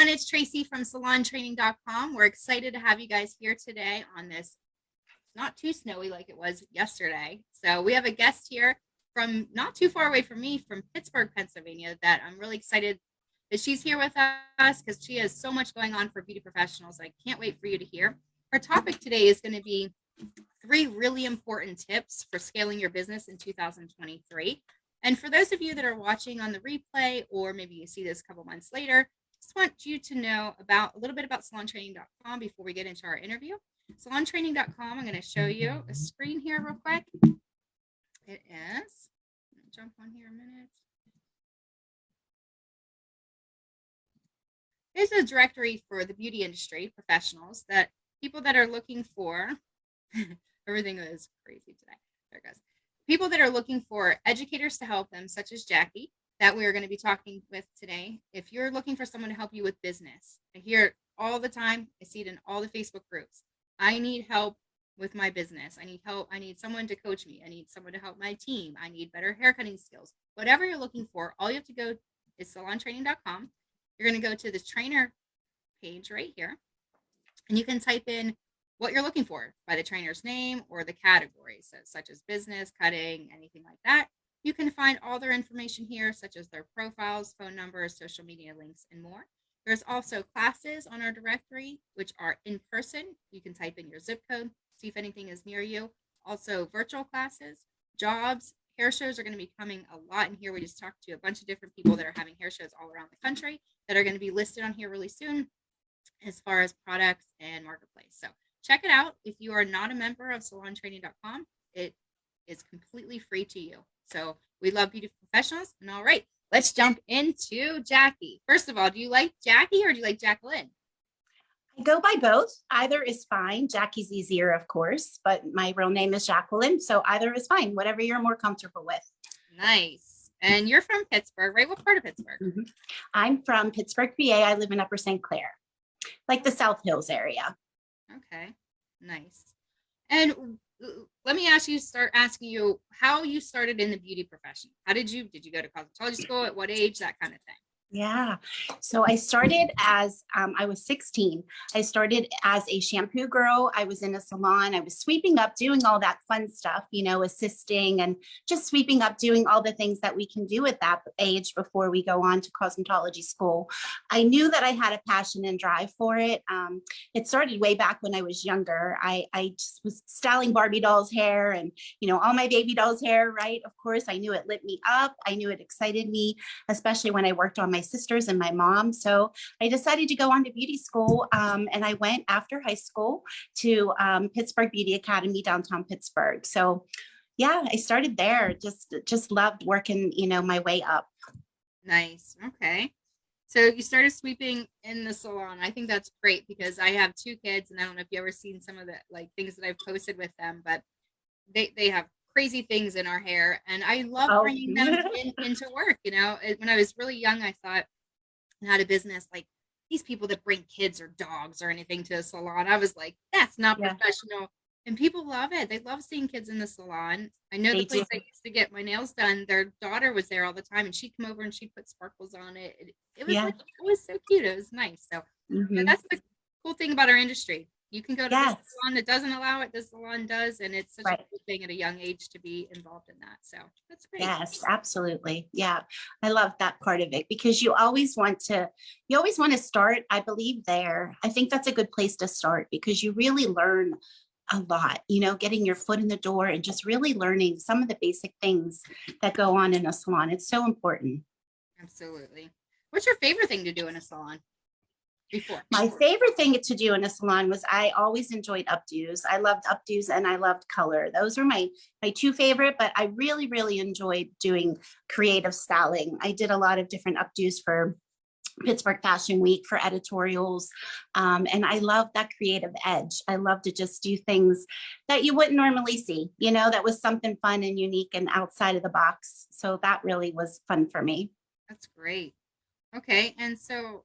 everyone, it's Tracy from salontraining.com. We're excited to have you guys here today on this not too snowy like it was yesterday. So we have a guest here from not too far away from me, from Pittsburgh, Pennsylvania, that I'm really excited that she's here with us because she has so much going on for beauty professionals. I can't wait for you to hear. Our topic today is going to be 3 really important tips for scaling your business in 2023. And for those of you that are watching on the replay, or maybe you see this a couple months later, just want you to know about a little bit about salontraining.com before we get into our interview. Salontraining.com, I'm going to show you a screen here real quick. It is, jump on here a minute. It's a directory for the beauty industry professionals, that people that are looking for, everything is crazy today. There it goes. People that are looking for educators to help them, such as Jackie, that we are going to be talking with today. If you're looking for someone to help you with business, I hear it all the time. I see it in all the Facebook groups. I need help with my business. I need help. I need someone to coach me. I need someone to help my team. I need better hair cutting skills. Whatever you're looking for, all you have to go is salontraining.com. You're going to go to the trainer page right here, and you can type in what you're looking for by the trainer's name or the categories, so such as business, cutting, anything like that. You can find all their information here, such as their profiles, phone numbers, social media links, and more. There's also classes on our directory, which are in person. You can type in your zip code, see if anything is near you. Also virtual classes, jobs, hair shows are going to be coming a lot in here. We just talked to a bunch of different people that are having hair shows all around the country that are going to be listed on here really soon as far as products and marketplace. So check it out. If you are not a member of salontraining.com, it is completely free to you. So we love beauty professionals. And all right, let's jump into Jackie. First of all, do you like Jackie or do you like Jacqueline? I go by both. Either is fine. Jackie's easier, of course, but my real name is Jacqueline. So either is fine, whatever you're more comfortable with. Nice. And you're from Pittsburgh, right? What part of Pittsburgh? Mm-hmm. I'm from Pittsburgh, PA. I live in Upper St. Clair, like the South Hills area. Okay, nice. And let me start asking you how you started in the beauty profession. Did you go to cosmetology school? At what age? That kind of thing. Yeah. So I started as I was 16. I started as a shampoo girl. I was in a salon. I was sweeping up, doing all that fun stuff, assisting and just sweeping up, doing all the things that we can do at that age before we go on to cosmetology school. I knew that I had a passion and drive for it. It started way back when I was younger. I just was styling Barbie dolls' hair and, all my baby dolls' hair, right? Of course, I knew it lit me up. I knew it excited me, especially when I worked on my sisters and my mom. So I decided to go on to beauty school, and I went after high school to Pittsburgh Beauty Academy, downtown Pittsburgh. So yeah, I started there. Just loved working, my way up. Nice. Okay. So you started sweeping in the salon. I think that's great because I have 2 kids, and I don't know if you ever seen some of the things that I've posted with them, but they have crazy things in our hair, and I love bringing them into work. When I was really young, I thought I had a business like these people that bring kids or dogs or anything to a salon. I was like, that's not professional. And people love it. They love seeing kids in the salon. I know the place I used to get my nails done, their daughter was there all the time, and she'd come over and she'd put sparkles on it. It was so cute. It was nice. So that's the cool thing about our industry. You can go to the salon that doesn't allow it. This salon does. And it's such a cool thing at a young age to be involved in that. So that's great. Yes, absolutely. Yeah. I love that part of it because you always want to start, I believe there. I think that's a good place to start because you really learn a lot, getting your foot in the door and just really learning some of the basic things that go on in a salon. It's so important. Absolutely. What's your favorite thing to do in a salon? My favorite thing to do in a salon was I always enjoyed updos. I loved updos and I loved color. Those are my 2 favorite, but I really, really enjoyed doing creative styling. I did a lot of different updos for Pittsburgh Fashion Week, for editorials. And I love that creative edge. I love to just do things that you wouldn't normally see, that was something fun and unique and outside of the box. So that really was fun for me. That's great. Okay. And so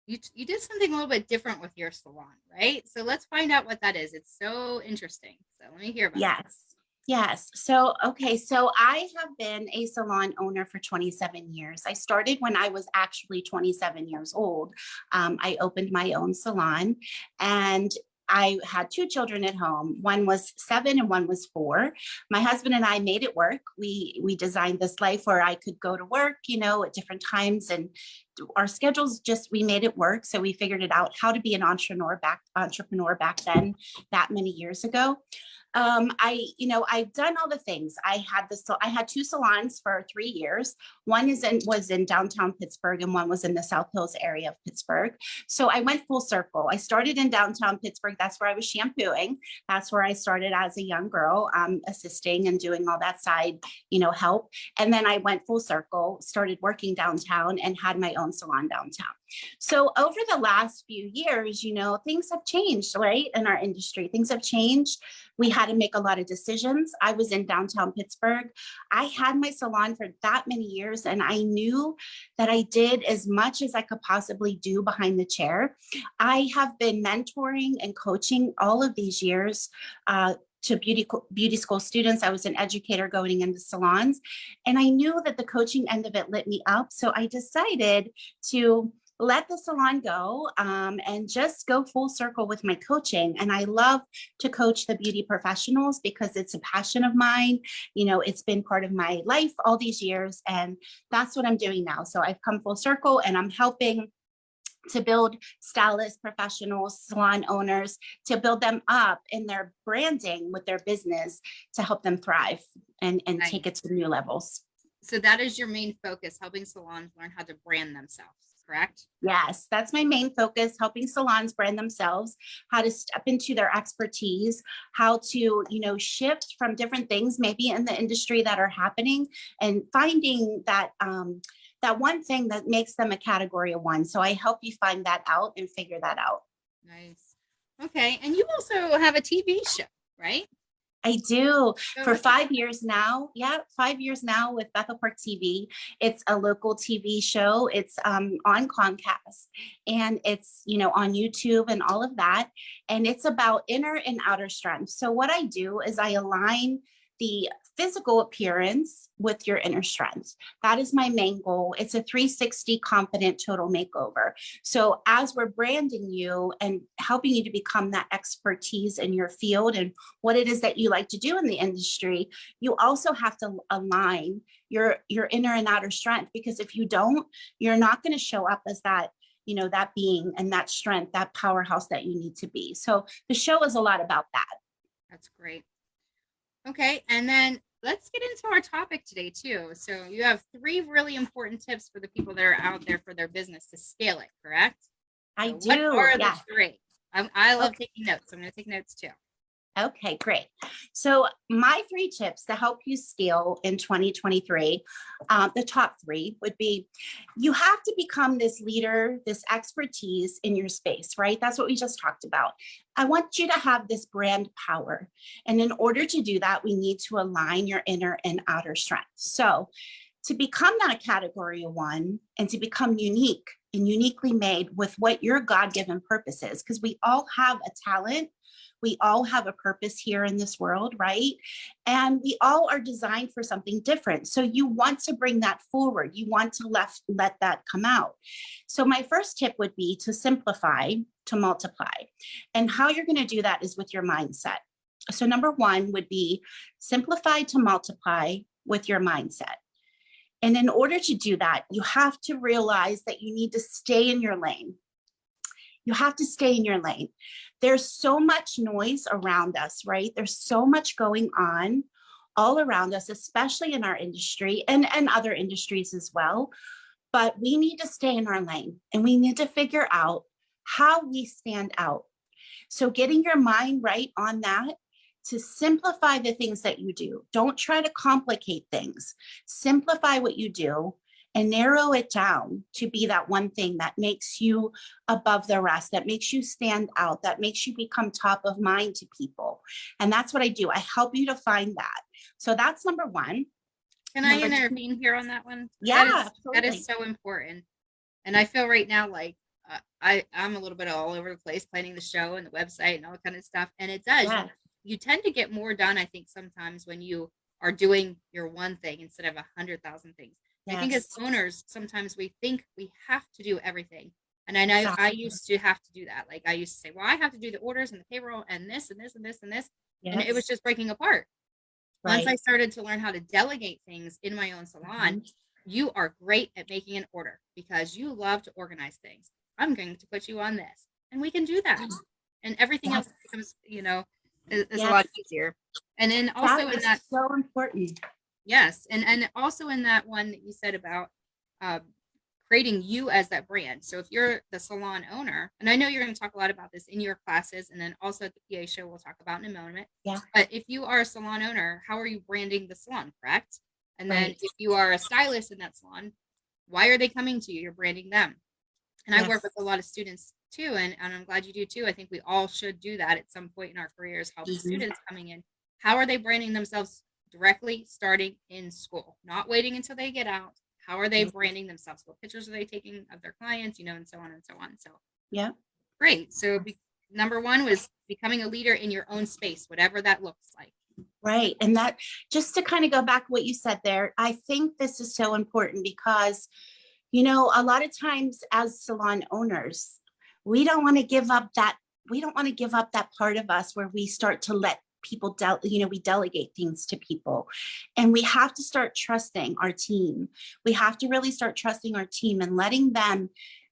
you did something a little bit different with your salon, right? So let's find out what that is. It's so interesting. So let me hear about it. Yes. Yes. So, okay. So I have been a salon owner for 27 years. I started when I was actually 27 years old. I opened my own salon and I had two children at home. One was 7 and one was 4. My husband and I made it work. We designed this life where I could go to work, at different times, and our schedules just we made it work. So we figured it out how to be an entrepreneur back then, that many years ago. I've done all the things. I had two salons for 3 years. One was in downtown Pittsburgh and one was in the South Hills area of Pittsburgh. So I went full circle. I started in downtown Pittsburgh. That's where I was shampooing. That's where I started as a young girl, assisting and doing all that side, help. And then I went full circle, started working downtown and had my own salon downtown. So over the last few years, things have changed, right? In our industry, things have changed. We had to make a lot of decisions. I was in downtown Pittsburgh. I had my salon for that many years, and I knew that I did as much as I could possibly do behind the chair. I have been mentoring and coaching all of these years to beauty school students. I was an educator going into salons, and I knew that the coaching end of it lit me up. So I decided to let the salon go and just go full circle with my coaching. And I love to coach the beauty professionals because it's a passion of mine. It's been part of my life all these years, and that's what I'm doing now. So I've come full circle and I'm helping to build stylists, professionals, salon owners, to build them up in their branding with their business to help them thrive and Nice. take it to new levels. So that is your main focus, helping salons learn how to brand themselves, correct? Yes, that's my main focus, helping salons brand themselves, how to step into their expertise, how to, shift from different things maybe in the industry that are happening and finding that one thing that makes them a category of one. So I help you find that out and figure that out. Nice. Okay. And you also have a TV show, right? I do So for 5 years now. Yeah, 5 years now with Bethel Park TV. It's a local TV show. It's on Comcast and it's, on YouTube and all of that. And it's about inner and outer strength. So what I do is I align the physical appearance with your inner strength. That is my main goal. It's a 360 confident total makeover. So as we're branding you and helping you to become that expertise in your field and what it is that you like to do in the industry, you also have to align your inner and outer strength, because if you don't, you're not going to show up as that that being and that strength, that powerhouse that you need to be. So the show is a lot about that. that's great. Okay. And then let's get into our topic today too. So you have 3 really important tips for the people that are out there for their business to scale it, correct? I So do. what are Yes. the 3? I love Okay. taking notes. I'm going to take notes too. Okay, great. So my 3 tips to help you scale in 2023, the top 3 would be, you have to become this leader, this expertise in your space, right? That's what we just talked about. I want you to have this brand power. And in order to do that, we need to align your inner and outer strength. So to become that category of one and to become unique and uniquely made with what your God-given purpose is, because we all have a talent. We all have a purpose here in this world, right? And we all are designed for something different. So you want to bring that forward. You want to let that come out. So my first tip would be to simplify, to multiply. And how you're going to do that is with your mindset. So number 1 would be simplify to multiply with your mindset. And in order to do that, you have to realize that you need to stay in your lane. You have to stay in your lane. There's so much noise around us, right? There's so much going on all around us, especially in our industry and other industries as well. But we need to stay in our lane and we need to figure out how we stand out. So getting your mind right on that, to simplify the things that you do. Don't try to complicate things. Simplify what you do and narrow it down to be that one thing that makes you above the rest, that makes you stand out, that makes you become top of mind to people. And that's what I do. I help you to find that. So that's number 1. Can I intervene here on that one? Yeah, that is so important. And I feel right now like I'm a little bit all over the place planning the show and the website and all kind of stuff. And it does. Yeah. you tend to get more done, I think, sometimes when you are doing your one thing instead of 100,000 things. I think as Yes, owners, sometimes we think we have to do everything. And I know I exactly. used to have to do that. Like I used to say, well, I have to do the orders and the payroll and this and this and this and this. And it was Yes, just breaking apart. Once I right. started to learn how to delegate things in my own salon, Mhm. you are great at making an order because you love to organize things. I'm going to put you on this, and we can do that. And everything else Yes, becomes, is a yes, lot easier. And then that also in is that, so important. yes, and also in that one that you said about uh, creating you as that brand. So if you're the salon owner, and I know you're going to talk a lot about this in your classes, and then also at the PA show, we'll talk about in a moment. Yeah, But if you are a salon owner, how are you branding the salon, correct? And then right. if you are a stylist in that salon, why are they coming to you? You're branding them. And I work Yes. with a lot of students too, and I'm glad you do too. I think we all should do that at some point in our careers, help Mhm. students coming in. How are they branding themselves directly starting in school, not waiting until they get out? How are they Yes. branding themselves? What pictures are they taking of their clients, and so on and so on. So Yeah. great. So number one was becoming a leader in your own space, whatever that looks like. Right. And that, just to kind of go back to what you said there, I think this is so important because, a lot of times as salon owners, we don't want to give up that, part of us where we start to let people, we delegate things to people. And we have to start trusting our team. We have to really start trusting our team and letting them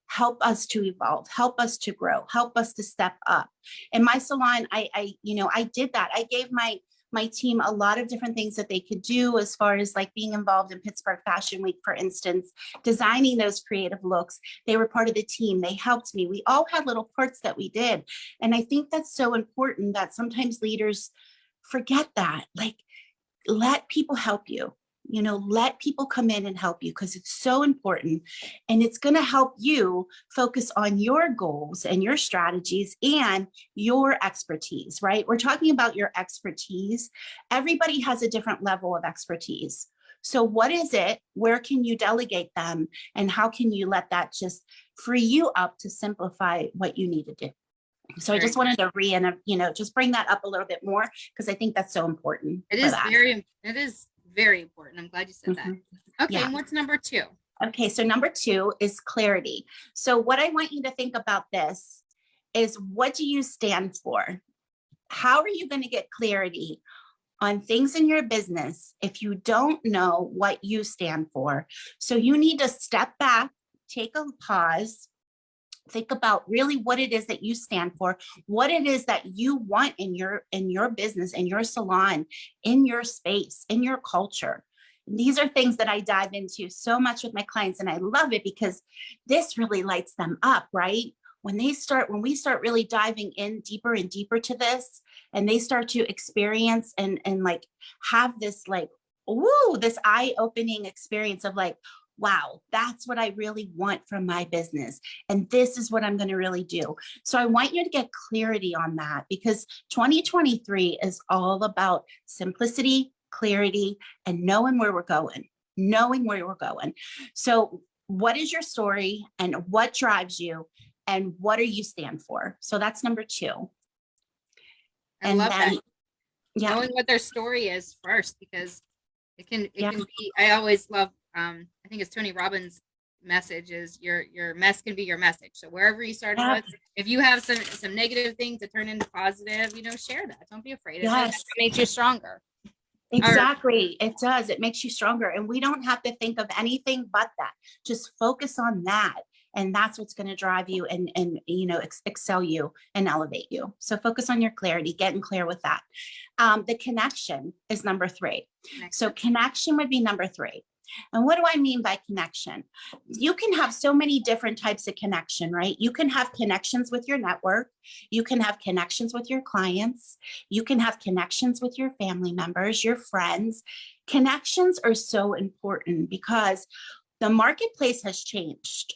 help us to evolve, help us to grow, help us to step up. In my salon, I did that. I gave my team a lot of different things that they could do as far as like being involved in Pittsburgh Fashion Week, for instance, designing those creative looks. They were part of the team. They helped me. We all had little parts that we did. And I think that's so important that sometimes leaders forget that. Like, let people help you. Let people come in and help you because it's so important. And it's going to help you focus on your goals and your strategies and your expertise, right? We're talking about your expertise. Everybody has a different level of expertise. So, what is it? Where can you delegate them? And how can you let that just free you up to simplify what you need to do? So, I Very just wanted to just bring that up a little bit more because I think that's so important for that. it is very important. I'm glad you said that. Mhm. Okay, Yeah. and what's number two? Okay. So number two is clarity. So what I want you to think about this is, what do you stand for? How are you going to get clarity on things in your business if you don't know what you stand for? So you need to step back, take a pause, think about really what it is that you stand for, what it is that you want in your business, in your salon, in your space, in your culture. These are things that I dive into so much with my clients, and I love it because this really lights them up, right? When we start really diving in deeper and deeper to this, and they start to experience and like have this like, ooh, this eye-opening experience of like, wow, that's what I really want from my business. And this is what I'm going to really do. So I want you to get clarity on that because 2023 is all about simplicity, clarity, and knowing where we're going, So what is your story and what drives you and what do you stand for? So that's number two. I And love that. then, yeah, Knowing what their story is first, because it yeah, can be, I always love, I think it's Tony Robbins message is your mess can be your message. So wherever you started yeah, with, if you have some negative things to turn into positive, share that. Don't be afraid of it. It yes. makes you stronger. Or Exactly. It does. It makes you stronger. And we don't have to think of anything but that. Just focus on that. And that's what's going to drive you and excel you and elevate you. So focus on your clarity, getting clear with that. The connection is number three. So connection. connection would be number three. And what do I mean by connection? You can have so many different types of connection, right? You can have connections with your network. You can have connections with your clients. You can have connections with your family members, your friends. Connections are so important because the marketplace has changed.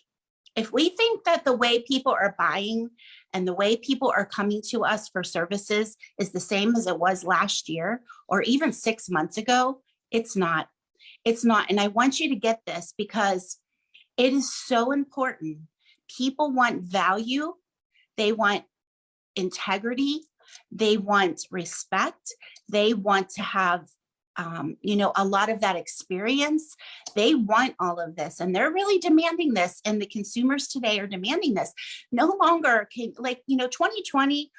If we think that the way people are buying and the way people are coming to us for services is the same as it was last year or even 6 months ago, it's not. It's not. And I want you to get this because it is so important. People want value, they want integrity, They want respect. They want to have, a lot of that experience. They want all of this, and they're really demanding this. And the consumers today are demanding this. No longer can, 2020,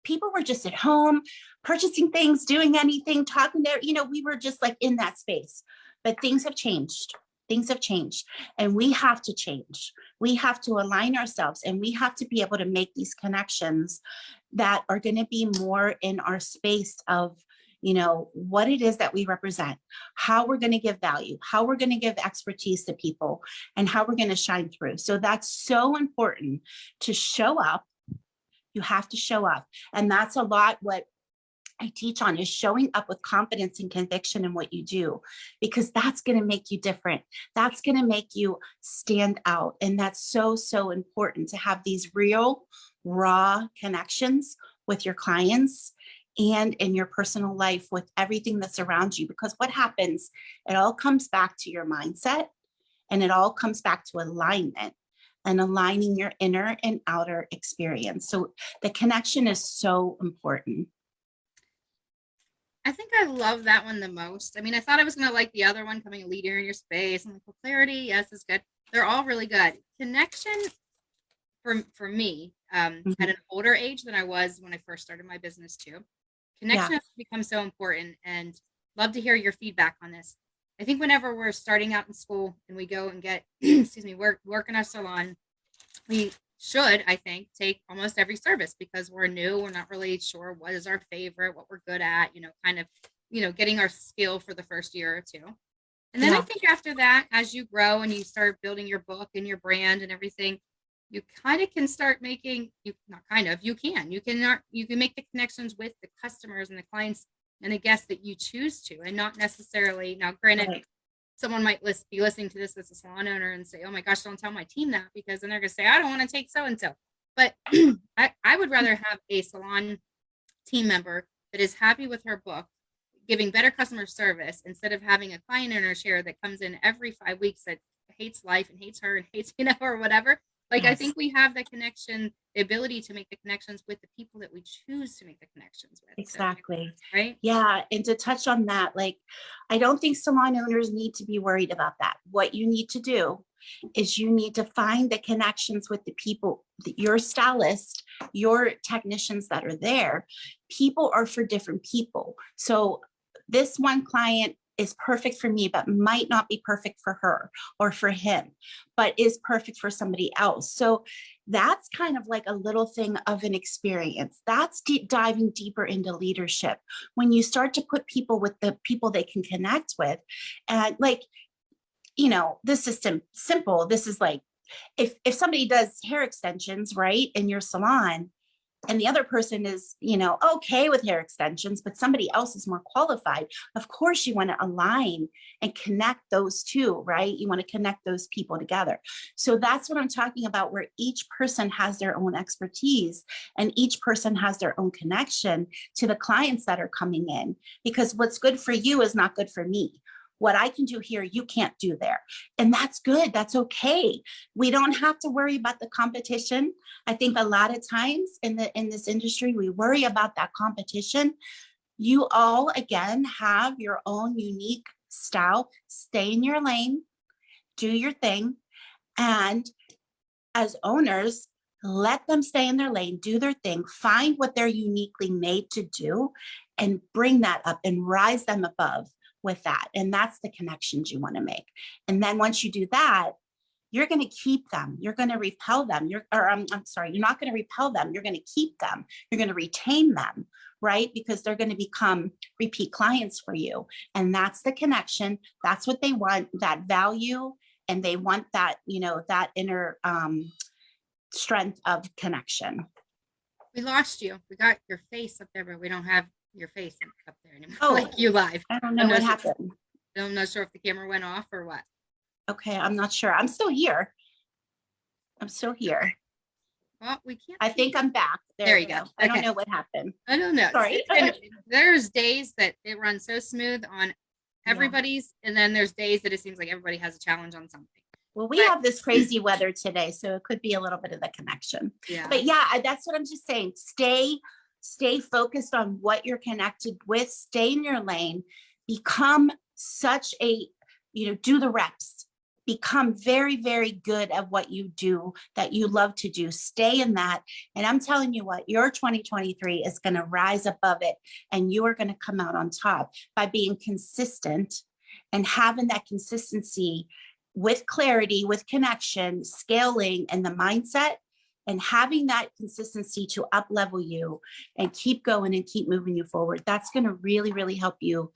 people were just at home purchasing things, doing anything, talking there. We were just like in that space. But things have changed. Things have changed, and we have to change. We have to align ourselves, and we have to be able to make these connections that are going to be more in our space of, what it is that we represent, how we're going to give value, how we're going to give expertise to people, and how we're going to shine through. So that's so important to show up. You have to show up. And that's a lot what I teach on, is showing up with confidence and conviction in what you do, because that's going to make you different. That's going to make you stand out. And that's so, so important to have these real, raw connections with your clients and in your personal life with everything that's around you. Because what happens, it all comes back to your mindset, and it all comes back to alignment and aligning your inner and outer experience. So the connection is so important. I think I love that one the most. I mean, I thought I was going to like the other one, coming a leader in your space. I'm like, well, clarity, yes, is good. They're all really good. Connection for me, at an older age than I was when I first started my business too. Connection has become so important, and love to hear your feedback on this. I think whenever we're starting out in school and we go and get, work in a salon, we should, I think, take almost every service, because we're new. We're not really sure what is our favorite, what we're good at, getting our skill for the first year or two. And then I think after that, as you grow and you start building your book and your brand and everything, you kind of can start making, you can make the connections with the customers and the clients and the guests that you choose to, and not necessarily, now granted, someone might be listening to this as a salon owner and say, oh my gosh, don't tell my team that, because then they're going to say, I don't want to take so-and-so. But I would rather have a salon team member that is happy with her book, giving better customer service, instead of having a client owner share that comes in every 5 weeks that hates life and hates her and hates, or whatever. Like, I think we have the connection, the ability to make the connections with the people that we choose to make the connections with. Exactly. So, right. Yeah. And to touch on that, I don't think salon owners need to be worried about that. What you need to do is you need to find the connections with the people, your stylist, your technicians that are there. People are for different people. So this one client is perfect for me, but might not be perfect for her or for him, but is perfect for somebody else. So that's kind of like a little thing of an experience. That's diving deeper into leadership. When you start to put people with the people they can connect with, and this is simple. This is like, if somebody does hair extensions, right, in your salon, and the other person is, okay with hair extensions, but somebody else is more qualified, of course you want to align and connect those two, right? You want to connect those people together. So that's what I'm talking about, where each person has their own expertise and each person has their own connection to the clients that are coming in, because what's good for you is not good for me. What I can do here, you can't do there. And that's good. That's okay. We don't have to worry about the competition. I think a lot of times in this industry, we worry about that competition. You all, again, have your own unique style. Stay in your lane, do your thing. And as owners, let them stay in their lane, do their thing, find what they're uniquely made to do, and bring that up and rise them above with that. And that's the connections you want to make. And then once you do that, you're going to keep them. You're going to repel them. I'm sorry, you're not going to repel them. You're going to keep them. You're going to retain them, right? Because they're going to become repeat clients for you. And that's the connection. That's what they want, that value. And they want that, that inner strength of connection. We lost you. We got your face up there, but we don't have your face up there anymore. Oh, like you live. I don't know what happened. I'm not sure if the camera went off or what. Okay, I'm not sure. I'm still here. Well, we can't. I think I'm back. There you go. I don't know what happened. I don't know. Sorry. There's days that it runs so smooth on everybody's, and then there's days that it seems like everybody has a challenge on something. Well, we have this crazy weather today, so it could be a little bit of the connection. Yeah. But yeah, that's what I'm just saying. Stay stay focused on what you're connected with, stay in your lane, become such a, do the reps, become very, very good at what you do, that you love to do, stay in that. And I'm telling you what, your 2023 is going to rise above it, and you are going to come out on top by being consistent and having that consistency with clarity, with connection, scaling, and the mindset, and having that consistency to up level you and keep going and keep moving you forward. That's going to really, really help you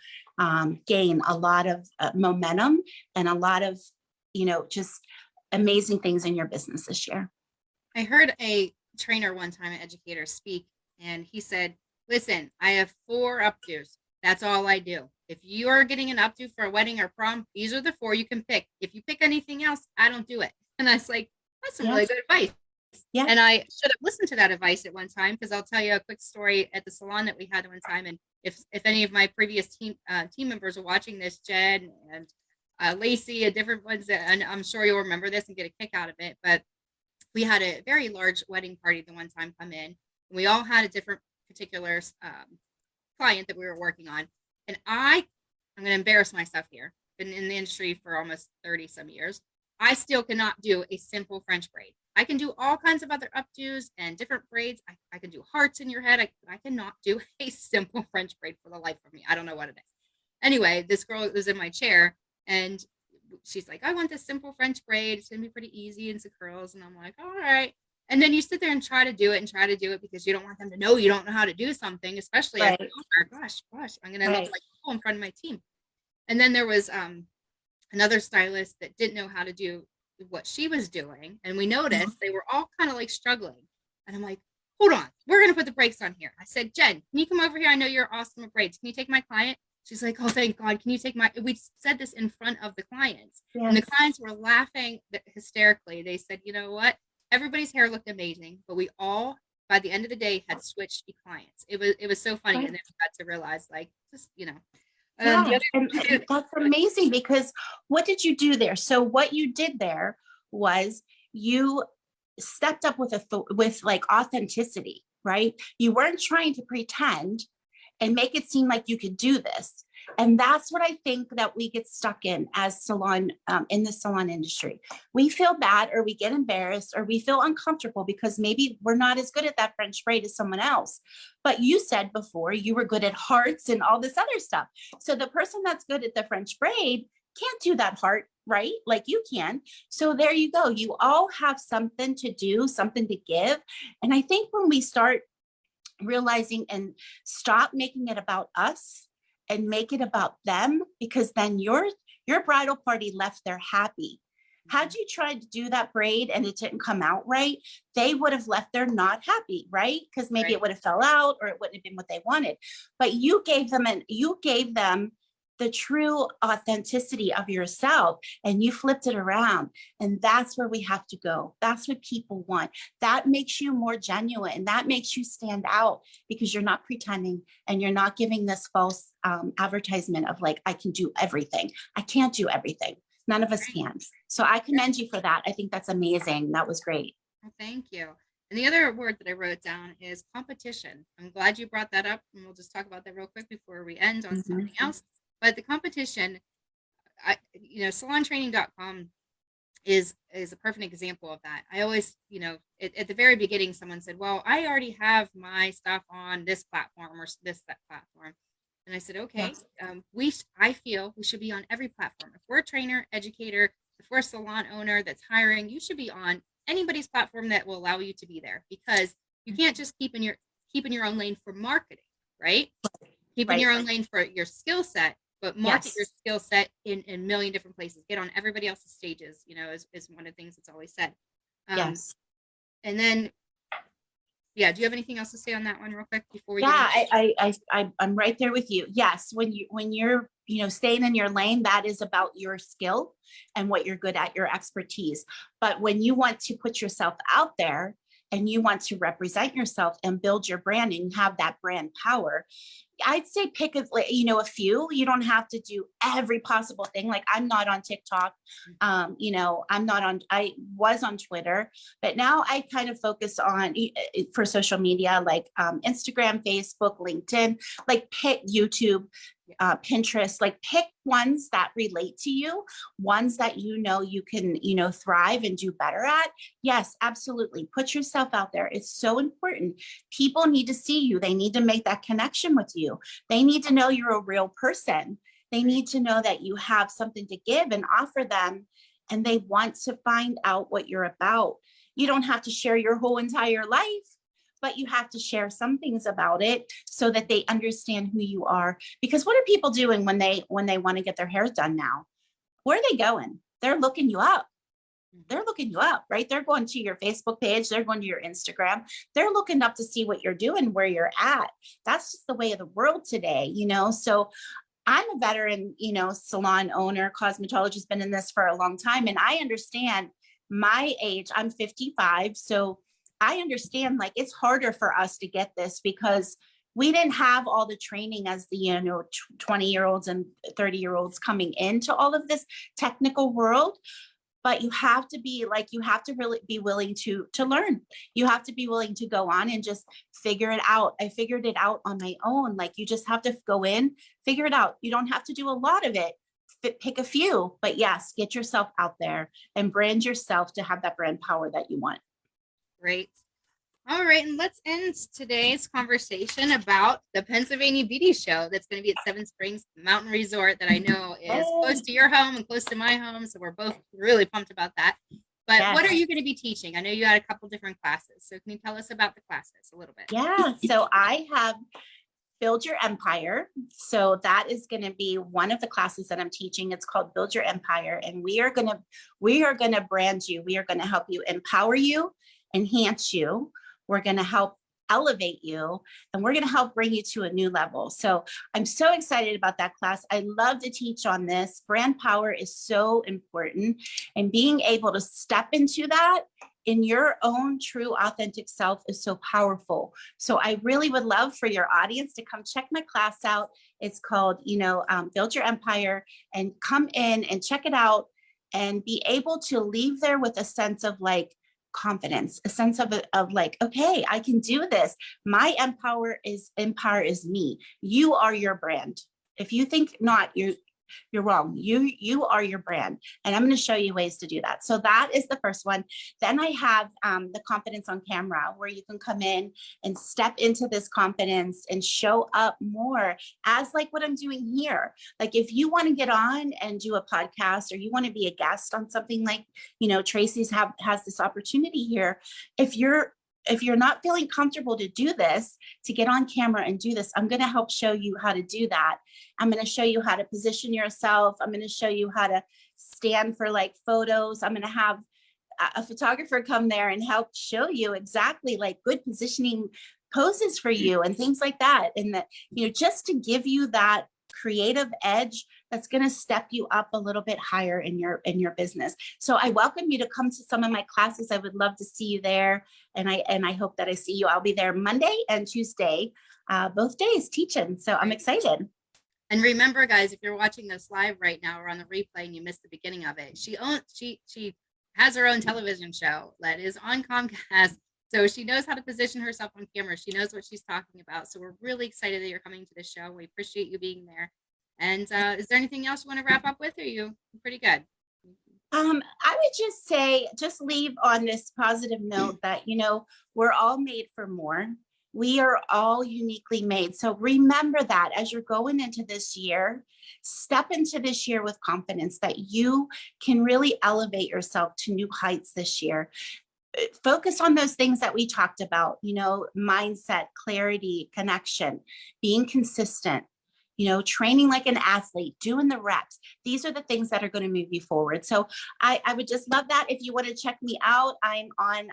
gain a lot of momentum and a lot of, just amazing things in your business this year. I heard a trainer one time, an educator, speak, and he said, listen, I have 4 updos. That's all I do. If you're getting an updo for a wedding or prom, these are the 4 you can pick. If you pick anything else, I don't do it. And I was like, that's some really good advice. Yeah. And I should have listened to that advice at one time, because I'll tell you a quick story at the salon that we had one time. And if any of my previous team members are watching this, Jen and Lacey and different ones, and I'm sure you'll remember this and get a kick out of it. But we had a very large wedding party the one time come in, and we all had a different particular client that we were working on. And I'm going to embarrass myself here. Been in the industry for almost 30 some years. I still cannot do a simple French braid. I can do all kinds of other updos and different braids. I can do hearts in your head. I cannot do a simple French braid for the life of me. I don't know what it is. Anyway, this girl was in my chair, and she's like, I want this simple French braid. It's going to be pretty easy and some curls. And I'm like, all right. And then you sit there and try to do it because you don't want them to know you don't know how to do something, especially as an owner. Gosh, I'm going to look like cool in front of my team. And then there was another stylist that didn't know how to do what she was doing. And we noticed they were all kind of like struggling. And I'm like, hold on, we're going to put the brakes on here. I said, Jen, can you come over here? I know you're awesome at braids. Can you take my client? She's like, oh, thank God. Can you take we said this in front of the clients. Yes. And the clients were laughing hysterically. They said, you know what? Everybody's hair looked amazing, but we all, by the end of the day, had switched the clients. It was so funny. And then we got to realize, like, just, and that's amazing, because what did you do there? So what you did there was you stepped up with like authenticity, right? You weren't trying to pretend and make it seem like you could do this. And that's what I think that we get stuck in as in the salon industry. We feel bad, or we get embarrassed, or we feel uncomfortable because maybe we're not as good at that French braid as someone else. But you said before you were good at hearts and all this other stuff. So the person that's good at the French braid can't do that heart, right? Like you can. So there you go. You all have something to do, something to give. And I think when we start realizing and stop making it about us and make it about them, because then your bridal party left there happy. Had you tried to do that braid and it didn't come out right, they would have left there not happy, right? Because maybe it would have fell out, or it wouldn't have been what they wanted. But you gave them the true authenticity of yourself, and you flipped it around. And that's where we have to go. That's what people want. That makes you more genuine, and that makes you stand out, because you're not pretending, and you're not giving this false advertisement of like, I can do everything. I can't do everything. None of us can. So I commend you for that. I think that's amazing. That was great. Well, thank you. And the other word that I wrote down is competition. I'm glad you brought that up, and we'll just talk about that real quick before we end on something else. But the competition, salontraining.com is a perfect example of that. I always, at the very beginning, someone said, well, I already have my stuff on this platform or that platform. And I said, okay, I feel we should be on every platform. If we're a trainer, educator, if we're a salon owner that's hiring, you should be on anybody's platform that will allow you to be there, because you can't just keep in your own lane for marketing, right? Keep in your own lane for your skill set, but market your skill set in a million different places. Get on everybody else's stages, is one of the things that's always said. Yes. And then, do you have anything else to say on that one real quick before we? I'm right there with you. Yes. When you're, staying in your lane, that is about your skill and what you're good at, your expertise. But when you want to put yourself out there and you want to represent yourself and build your brand and have that brand power, I'd say pick a, a few. You don't have to do every possible thing. Like I'm not on TikTok. I was on Twitter, but now I kind of focus on for social media, like Instagram, Facebook, LinkedIn, like pick YouTube, Pinterest, like pick ones that relate to you, ones that you can, thrive and do better at. Yes, absolutely. Put yourself out there. It's so important. People need to see you. They need to make that connection with you. They need to know you're a real person. They need to know that you have something to give and offer them, and they want to find out what you're about. You don't have to share your whole entire life, but you have to share some things about it so that they understand who you are. Because what are people doing when they want to get their hair done now? Where are they going? They're looking you up. They're looking you up, right? They're going to your Facebook page. They're going to your Instagram. They're looking up to see what you're doing, where you're at. That's just the way of the world today, So I'm a veteran, salon owner, cosmetologist, been in this for a long time. And I understand my age. I'm 55. So I understand like it's harder for us to get this because we didn't have all the training as the 20-year-olds and 30-year-olds coming into all of this technical world. But you have to really be willing to learn. You have to be willing to go on and just figure it out. I figured it out on my own. Like you just have to go in, figure it out. You don't have to do a lot of it. Pick a few, but yes, get yourself out there and brand yourself to have that brand power that you want. Great. All right, and let's end today's conversation about the Pennsylvania Beauty Show that's going to be at Seven Springs Mountain Resort that I know is close to your home and close to my home, so we're both really pumped about that. But yes. What are you going to be teaching? I know you had a couple different classes, so can you tell us about the classes a little bit? Yeah, so I have Build Your Empire. So that is going to be one of the classes that I'm teaching. It's called Build Your Empire, and we are going to brand you. We are going to help you empower you, enhance you. We're going to help elevate you, and we're going to help bring you to a new level. So I'm so excited about that class. I love to teach on this. Brand power is so important, and being able to step into that in your own true authentic self is so powerful. So I really would love for your audience to come check my class out. It's called, Build Your Empire, and come in and check it out and be able to leave there with a sense of like confidence, a sense of like, okay, I can do this. My empire is me. You are your brand. If you think not, you're wrong. You are your brand. And I'm going to show you ways to do that. So that is the first one. Then I have the confidence on camera, where you can come in and step into this confidence and show up more as like what I'm doing here. Like if you want to get on and do a podcast, or you want to be a guest on something like, Tracy's has this opportunity here. If you're not feeling comfortable to do this, to get on camera and do this, I'm going to help show you how to do that. I'm going to show you how to position yourself. I'm going to show you how to stand for like photos. I'm going to have a photographer come there and help show you exactly like good positioning poses for you and things like that. And that, just to give you that creative edge that's going to step you up a little bit higher in your business. So I welcome you to come to some of my classes. I would love to see you there. And I hope that I see you. I'll be there Monday and Tuesday, both days teaching. So I'm excited. And remember, guys, if you're watching this live right now or on the replay and you missed the beginning of it, she has her own television show that is on Comcast. So she knows how to position herself on camera. She knows what she's talking about. So we're really excited that you're coming to the show. We appreciate you being there. And is there anything else you want to wrap up with? Or are you pretty good? I would just say, just leave on this positive note that, we're all made for more. We are all uniquely made. So remember that as you're going into this year, step into this year with confidence that you can really elevate yourself to new heights this year. Focus on those things that we talked about, mindset, clarity, connection, being consistent, training like an athlete, doing the reps. These are the things that are going to move you forward. So I would just love that. If you want to check me out, I'm on,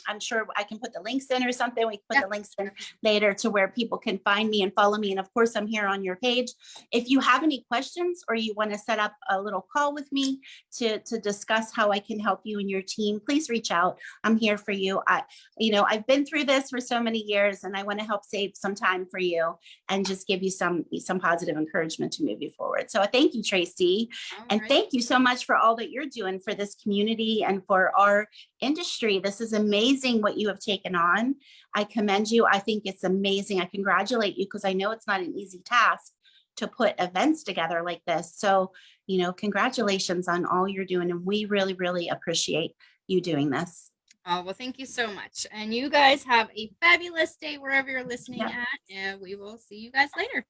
I'm sure I can put the links in or something. We can put the links in later to where people can find me and follow me. And of course, I'm here on your page. If you have any questions or you want to set up a little call with me to discuss how I can help you and your team, please reach out. I'm here for you. I've been through this for so many years, and I want to help save some time for you and just give you some positive encouragement to move you forward. So thank you, Tracy. And thank you so much for all that you're doing for this community and for our industry. This is amazing what you have taken on. I commend you. I think it's amazing. I congratulate you because I know it's not an easy task to put events together like this. So, congratulations on all you're doing. And we really, really appreciate you doing this. Oh, well, thank you so much. And you guys have a fabulous day wherever you're listening at. And we will see you guys later.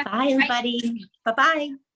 Bye, everybody. Bye-bye.